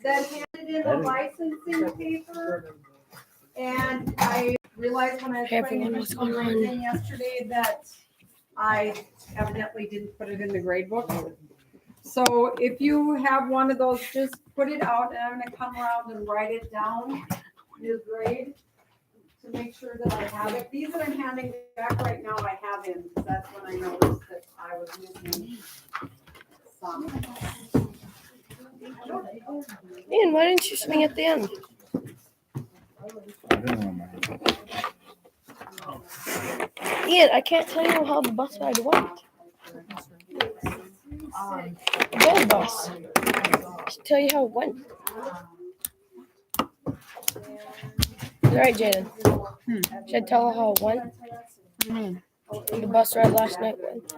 that handed in the licensing paper, and I realized when I was Hey, putting everyone, it what's going on? in yesterday that I evidently didn't put it in the grade book. So if you have one of those, just put it out, and I'm gonna come around and write it down, your grade, to make sure that I have it. These that I'm handing back right now, I have in, because that's when I noticed that I was missing some. Ian, why didn't you swing at the end? Ian, I can't tell you how the bus ride went. Go bus. I should tell you how it went. All right, Jaden. Should I tell her how it went? The bus ride last night went.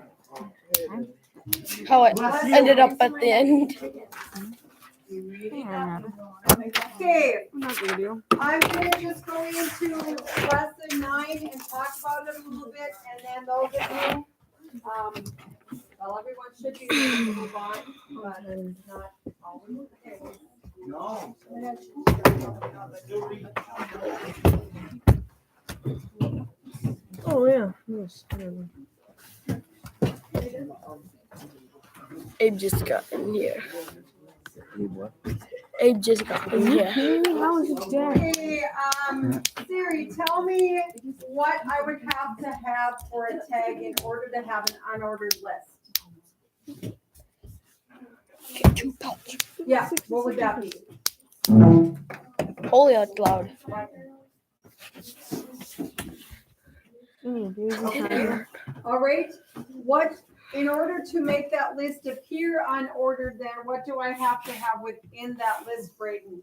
How it ended up at the end. Okay, I'm gonna just go into lesson 9 and talk about it a little bit, and then those of you, well, everyone should be able to move on, but not always. Okay. No. Oh yeah. Yes. Abe just got in here. Abe just got in here. Okay, Siri, tell me what I would have to have for a tag in order to have an unordered list. Get 2 pouch. Yeah, what would that be? Holy, that's loud. All right, what, in order to make that list appear unordered there, what do I have to have within that list, Brayden?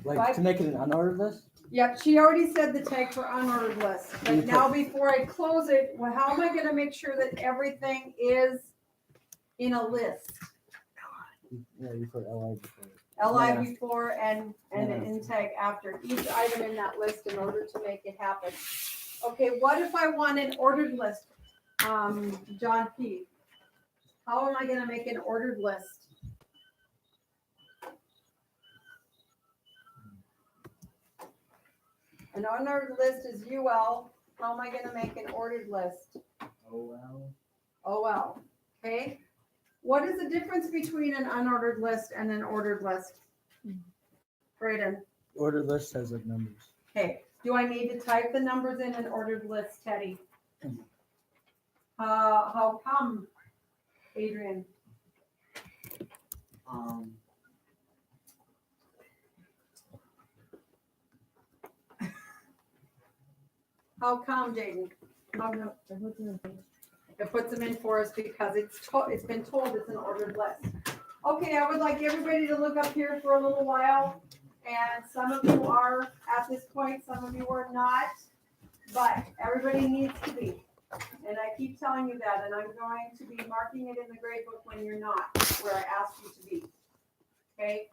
Like to make it an unordered list? Yep, she already said the tag for unordered list, but now before I close it, well, how am I gonna make sure that everything is in a list? Yeah, you put LI before it. LI Yeah. before and an in tag after each item in that list in order to make it happen. Okay, what if I want an ordered list? John P. How am I gonna make an ordered list? An unordered list is UL. How am I gonna make an ordered list? OL. Okay. What is the difference between an unordered list and an ordered list? Brayden. Ordered list has like numbers. Okay. Do I need to type the numbers in an ordered list, Teddy? How come, Adrian? How come, Jaden? It puts them in for us because it's been told it's an ordered list. Okay, I would like everybody to look up here for a little while. And some of you are at this point, some of you are not, but everybody needs to be. And I keep telling you that, and I'm going to be marking it in the grade book when you're not, where I asked you to be. Okay?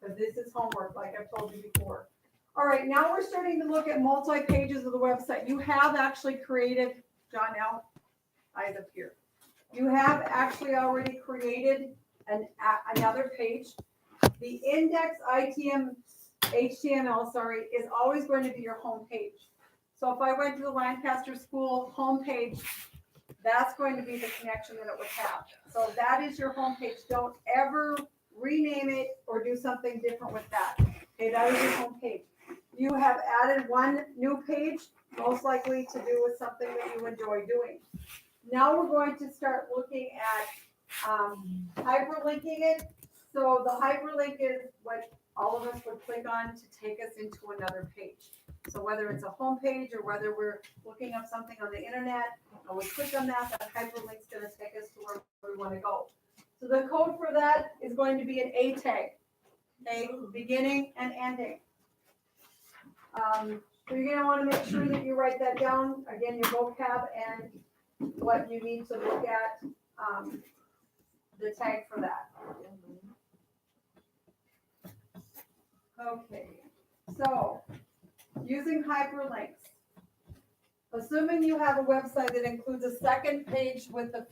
Because this is homework, like I've told you before. All right, now we're starting to look at multi-pages of the website. You have actually created, John L., eyes up here. You have actually already created another page. The index HTML, is always going to be your home page. So if I went to the Lancaster School homepage, that's going to be the connection that it would have. So that is your homepage. Don't ever rename it or do something different with that. Okay, that is your homepage. You have added one new page, most likely to do with something that you enjoy doing. Now we're going to start looking at hyperlinking it. So the hyperlink is what all of us would click on to take us into another page. So whether it's a home page or whether we're looking up something on the internet, and we click on that, that hyperlink's going to take us to where we want to go. So the code for that is going to be an A tag, okay, beginning and ending. So you're going to want to make sure that you write that down. Again, your vocab and what you need to look at, the tag for that. Okay, so using hyperlinks. Assuming you have a website that includes a second page with the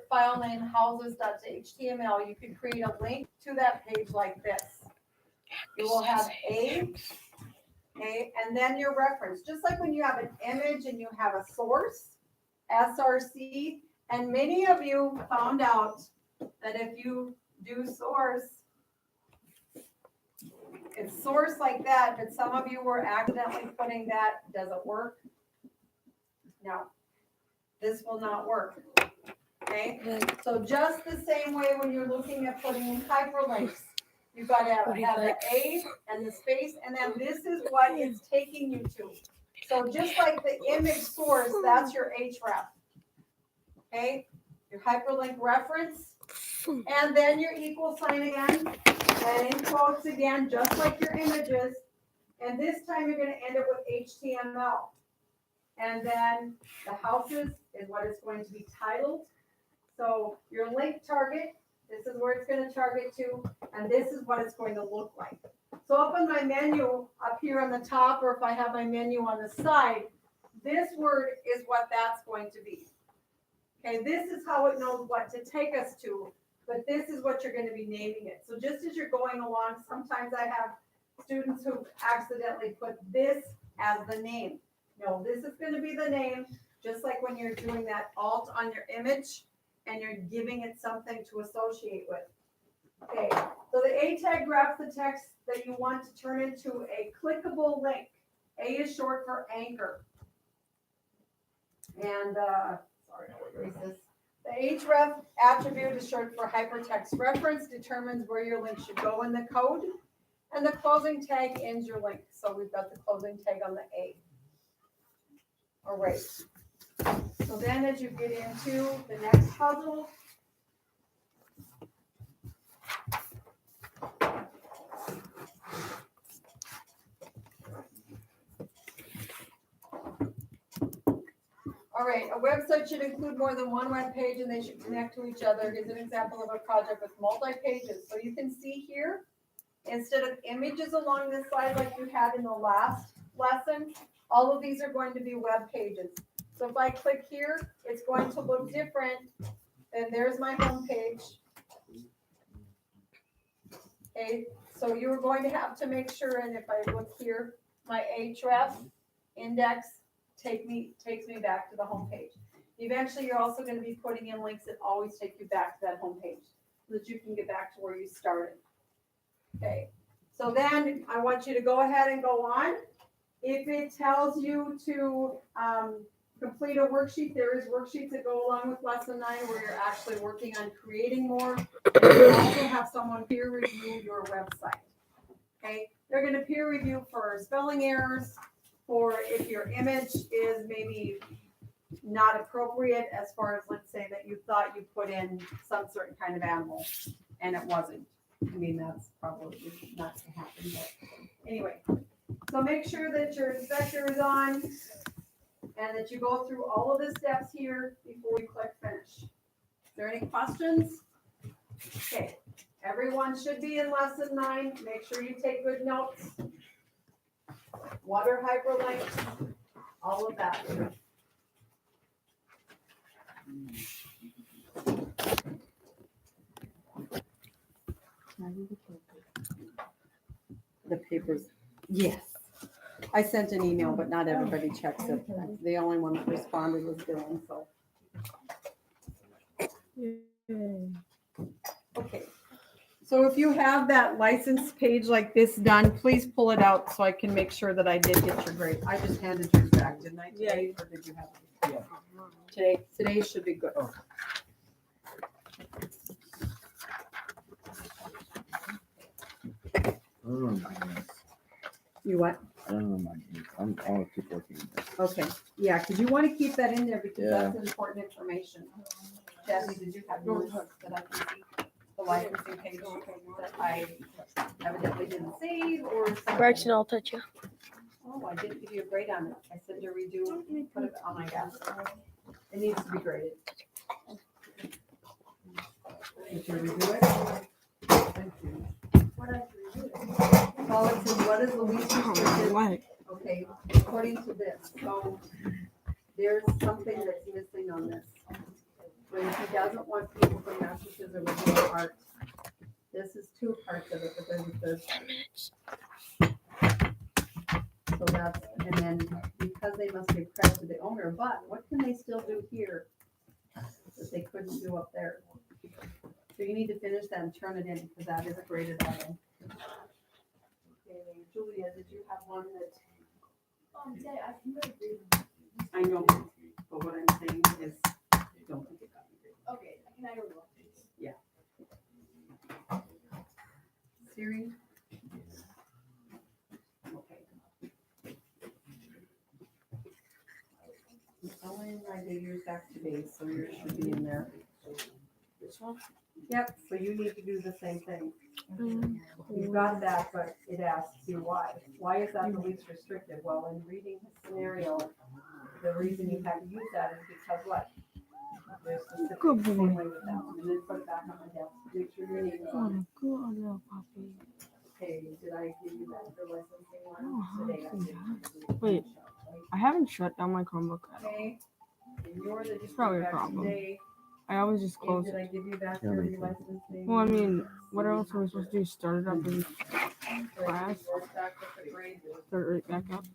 file name houses.html, you can create a link to that page like this. You will have and then your reference, just like when you have an image and you have a source, SRC, and many of you found out that if you do source, it's source like that, but some of you were accidentally putting that, does it work? No, this will not work, okay? So just the same way when you're looking at putting in hyperlinks, you've got to have the A and the space, and then this is what it's taking you to. So just like the image source, that's your href, okay? Your hyperlink reference, and then your equal sign again, and in quotes again, just like your images, and this time you're going to end it with HTML. And then the houses is what it's going to be titled. So your link target, this is where it's going to target to, and this is what it's going to look like. So up on my menu up here on the top, or if I have my menu on the side, this word is what that's going to be. Okay, this is how it knows what to take us to, but this is what you're going to be naming it. So just as you're going along, sometimes I have students who accidentally put this as the name. No, this is going to be the name, just like when you're doing that alt on your image and you're giving it something to associate with. Okay, so the A tag grabs the text that you want to turn into a clickable link. A is short for anchor. And, sorry, I'll erase this. The href attribute is short for hypertext reference, determines where your link should go in the code. And the closing tag ends your link. So we've got the closing tag on the A. All right. So then as you get into the next puzzle, all right, a website should include more than one web page and they should connect to each other. Here's an example of a project with multi-pages. So you can see here, instead of images along this side like you had in the last lesson, all of these are going to be web pages. So if I click here, it's going to look different. And there's my home page. Okay, so you're going to have to make sure, and if I look here, my href index takes me back to the home page. Eventually, you're also going to be putting in links that always take you back to that home page so that you can get back to where you started. Okay, so then I want you to go ahead and go on. If it tells you to complete a worksheet, there is worksheets that go along with lesson 9 where you're actually working on creating more. And you also have someone peer review your website. Okay, they're going to peer review for spelling errors, for if your image is maybe not appropriate as far as, let's say that you thought you put in some certain kind of animal and it wasn't. I mean, that's probably not to happen, but anyway. So make sure that your inspector is on and that you go through all of the steps here before you click finish. Is there any questions? Okay, everyone should be in lesson 9. Make sure you take good notes. Water hyperlinks, all of that. The papers, yes. I sent an email, but not everybody checks it. The only one that responded was Dylan, so. Okay. So if you have that license page like this done, please pull it out so I can make sure that I did get your grade. I just handed yours back, didn't I? Today, or did you have it? Yeah. Today. Today should be good. Oh. You what? I don't know my name. I want to keep working on this. Okay, yeah, because you want to keep that in there because Yeah. that's important information. Jesse, did you have yours that I can see? The licensing page that I evidently didn't save or something? Braxton, I'll touch you. Oh, I didn't give you a grade on it. I said to redo, put it on my desk. It needs to be graded. Did you redo it? Thank you. Well, it says, what is the least restricted? Okay, according to this, so there's something that's missing on this. When he doesn't want people from Massachusetts original art. This is two parts of it, but there's a third part. So that's, and then because they must give credit to the owner, but what can they still do here that they couldn't do up there? So you need to finish that and turn it in, because that is a graded item. Okay, Julia, did you have one that? I know, but what I'm saying is, don't think it got me graded. Okay, can I go look? Siri? Okay. Ellen, I gave yours back today, so yours should be in there. This one? Yep, so you need to do the same thing. You've got that, but it asks you why. Why is that the least restrictive? Well, in reading his scenario, the reason you had to use that is because what? There's specific same way with that one, and then put it back on my desk. Make sure your name is on it. Okay, did I give you that for licensing one today? I did. Wait. I haven't shut down my Chromebook at all. Okay. And you're the It's probably a district problem. today. I always just And close did it. I give you back Yeah, your me too. licensing? Well, I mean, what else are we supposed to do? Start it up and Did I class? give yours back with the grade? start it right back up?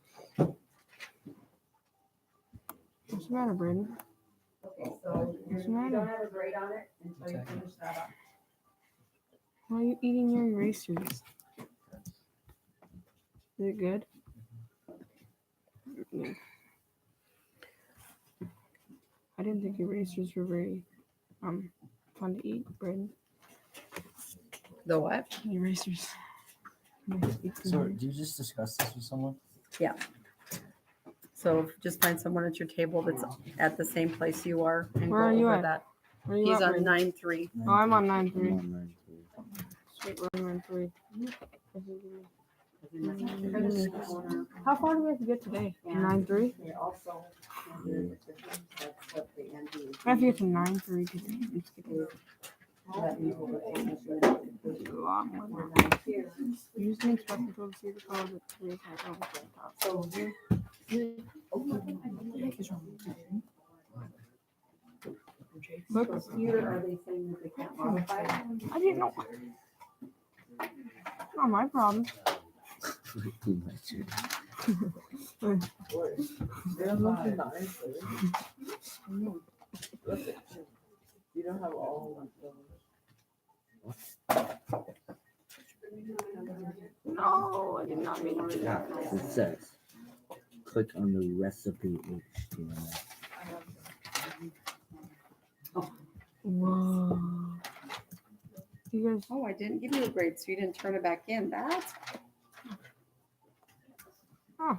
What's the matter, Brandon? Okay, so you What's the matter? don't have a grade on it until you finish that up. Why are you eating your erasers? Is it good? Yeah. I didn't think erasers were very fun to eat, Brandon. The what? Erasers. So, do you just discuss this with someone? So just find someone at your table that's at the same place you are and Where go are you over at? that. Where are you He's at, on Brandon? 9-3. Oh, I'm on I'm 9-3. on 9-3. Sweet, we're on 9-3. Mm. How far do we have to get today? 9-3? They also, that's what they end I have to get to 9-3 today. That means we'll finish it. It's a lot more. We're not here. You just didn't expect me to see the calls at 3 o'clock. So you. Look, Here, are they saying that they can't modify it? I didn't know. Not my problem. You don't have all of them. No, I did not mean to do Yeah, that. it says, click on the recipe HTML. Whoa. You guys, Oh, I didn't give you a grade, so you didn't turn it back in. That's huh.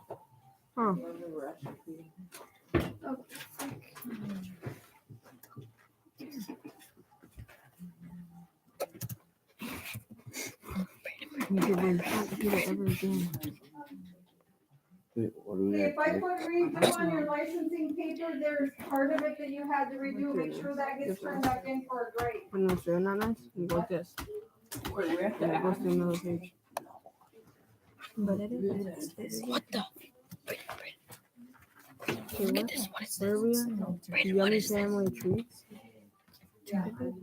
You could like, don't do that ever again. Wait, what do we Okay, have? if I to- put redo on your licensing paper, there's part of it that you had to redo, make sure that gets turned back in for a grade. When it's doing that nice, you go like this. And it goes to another page. What the? Wait, Okay, look at what? this. What is Where are we this? at? Brandon, what Yummy is this? family treats. Juggle.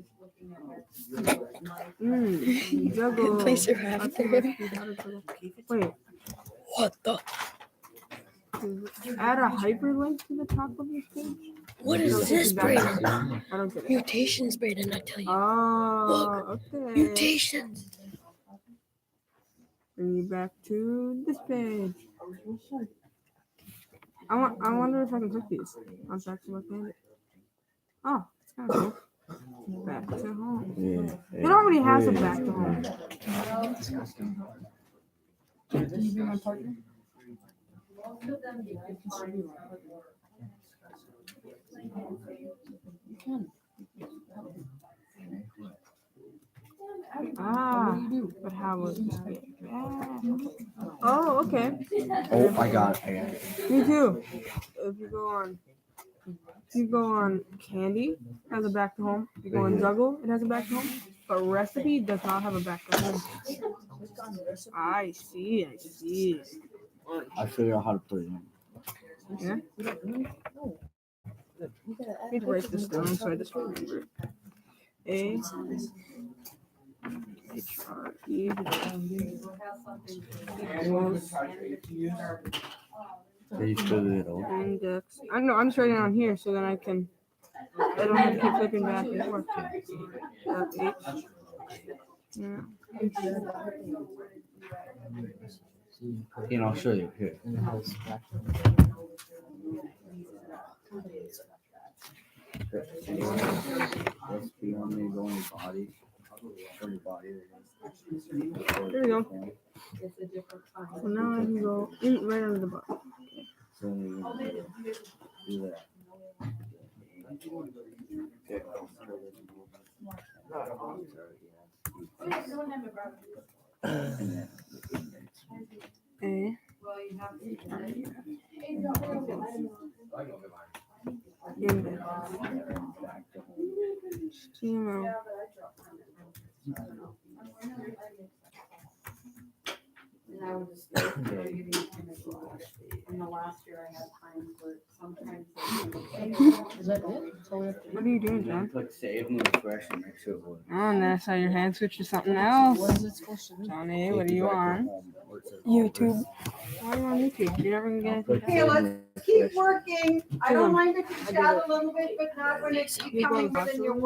Place your hat That's there. the recipe how to juggle. Wait, What the? add a hyperlink to the top of this page? What No, is it's this, exactly- Brandon? I don't get it. Mutations, Brandon, I tell you. Oh, okay. Mutations. Bring you back to this page. I wonder if I can click these. I'll have to actually look at it. Oh, it's kind of cool. Back to home. Yeah, It already has a back to home. Most of them you can find. Ah, but how was that? Oh, okay. Oh, I got it. Me too. If you go on Candy, it has a back to home. If you go on Juggle, it has a back to home. But Recipe does not have a back to home. I see. I figured out how to put it in. Yeah. need to write this down so I just remember. A H-R-E equals Can you spell it out? index. I know, I'm just writing it on here so then I don't have to keep flipping back and forth. H. Yeah. I'll show you here. And it has back. Recipe only going body. Show your body. There we go. So now I can go in right under the button. So you're gonna do that. A. Index. HTML. And I would just, in the last year I had times where sometimes. Is that it? That's all we have to do? What are you doing, John? Click save and refresh and make sure it works. Oh, and that's how your hand switch to something else. What is it supposed to do? Johnny, what are you on? YouTube. Why are you on YouTube? You're never gonna get anything Okay, done. let's keep working. I don't mind if you chat a little bit, but not when it's Keep becoming going, within your